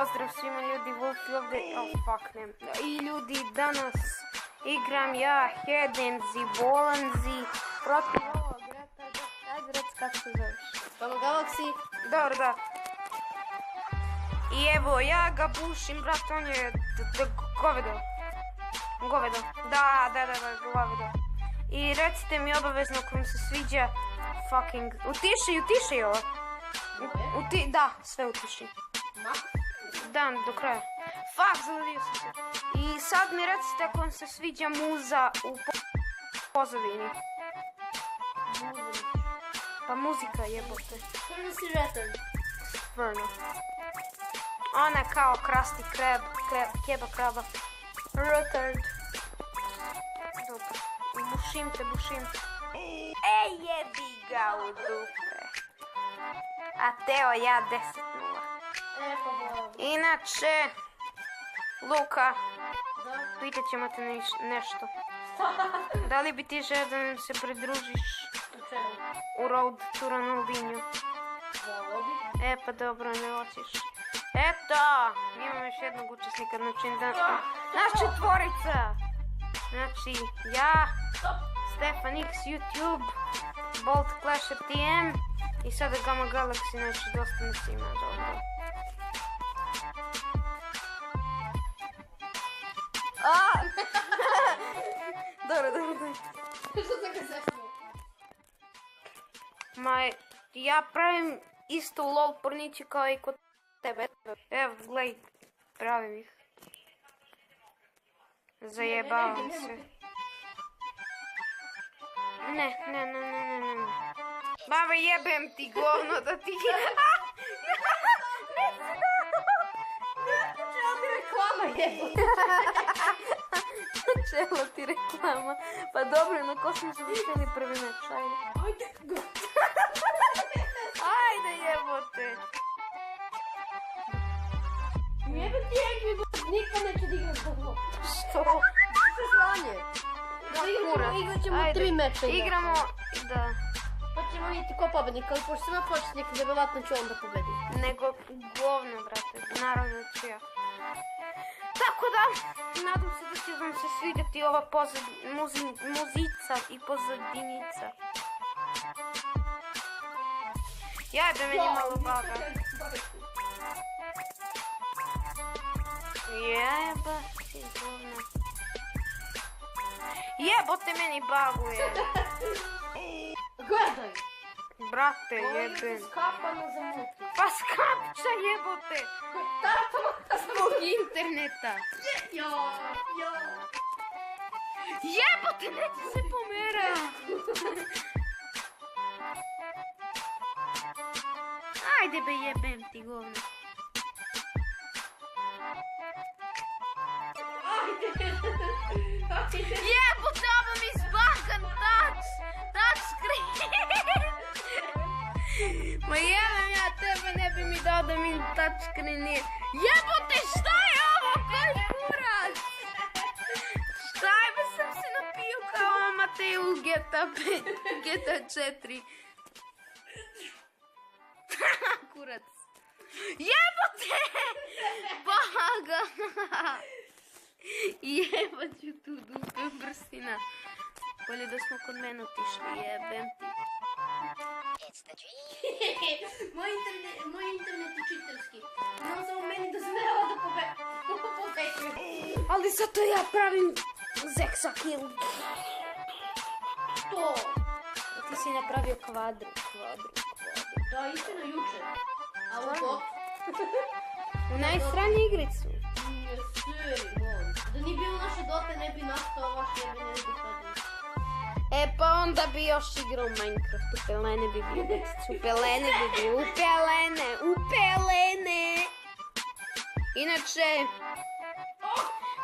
Pozdrav svima ljudi, Vulfi ovdje, fuck ne. I ljudi, danas igram ja Hedenzi, Bolanzi, protiv ovog Retarda. Ajde rec kako se zoveš. Tamo Galaxy. Dobro, da. I evo, ja ga bušim, brat, on je Govedo. Govedo, da, Govedo. I recite mi obavezno ako vam se sviđa fucking... Utiši ovo. Da, sve utiši. Dan, do kraja. Fuck, zalivio sam se. I sad mi recite ako vam se sviđa muza u pozadini. Pa muzika jebote. Prvo si Retard. Stvarno. Ona kao krasti keba kraba. Retard. Dobro. Bušim te. Ej, jebi ga u dupe. A teo ja 10-0. Inače, Luka, pitat ćemo te nešto. Da li bi ti želeo da nam se pridružiš u road tour na Albiniju? E pa dobro, ne hoćeš. Eto, imamo još jednog učesnika, naš četvorica. Znači, ja, Stefan X YouTube, Bolt Clasher TM i sada Gamma Galaxy, znači dosta nas ima, dobro. Dobro. Što se ga zasnije? Ma, ja pravim isto lol porniće kao i kod tebe. Evo, gledaj, pravim ih. Zajebavam se. Ne. Baba, jebem ti govno da ti... Čelo ti reklama. Pa dobro, na ko smo završili prvi meč, ajde. Ajde jebote. Jebem ti Angry Birds, nikad neću da igram zbog. Što? Što sranje? Igrat ćemo 3 meča. Igramo, da. Pa ćemo vidjeti ko pobednik, ali pošto sam ja početnik, vjerovatno ću onda pobediti. Nego govno, brate, naravno ću ja. Tako da, nadam se da će vam se svidjeti ova muzica i pozadinica. Jebe meni malo baga. Jebati govno. Jebote meni baguje. Gledaj! Brate, jebem. Skapano za mutu. Pa skapča jebote. Zbog interneta. Jebote, neće se pomera. Ajde be, jebem ti govno. Jebote, ovo mi zbagan touch screen. Ma jebem ja tebe, ne bi mi dao da mi touch screen nije. Jebote, šta je ovo, koji kurac? Šta je, ba sam se napio kao Matej u GTA 4. Kurac. Jebote! Baga! Jebat ću tu dupe brstina. Bolje da smo kod mene otišli, jebem ti. Moj internet je čiterski. Imam samo meni dozvoljava da pobegnem. Ali zato ja pravim zeksa kill. To? Ti si napravio kvadru. Da, istina juče. A u to? U najsranije igricu. Da nije bilo naše dote, ne bi nastao vaš jebe, ne bi padao. E pa onda bi još igrao Minecraft, u pelene bi bio, upelene. Inače,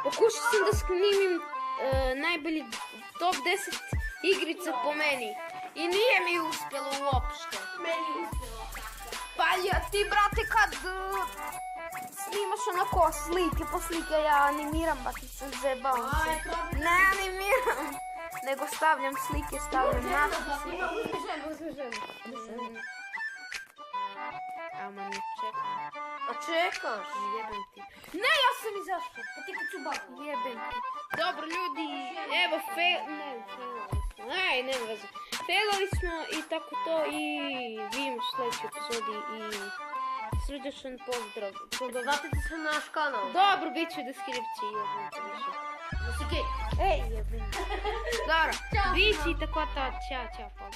pokušao sam da snimim najbolji top 10 igrica po meni. I nije mi uspjelo uopšte. Meni uspjelo. Pa ja ti, brate, kad snimaš onako slike po slike, ja animiram, ba ti se zebavam se. Ne animiram, nego stavljam slike, stavljam natpise. Uzmi ženu. Ama ne čekam. A čekaš? Jebem ti. Ne, ja sam izašao. Pa ti kad ću baku. Jebem ti. Dobro ljudi, evo nema veze. Failovi smo i tako to i vidimo u sljedećoj epizodi i srdačan pozdrav. Vratite se na naš kanal. Dobro, bit će u deskripciji. Musike. Ej, jebem. Dobro, bit će i tako to. Ćao, pa.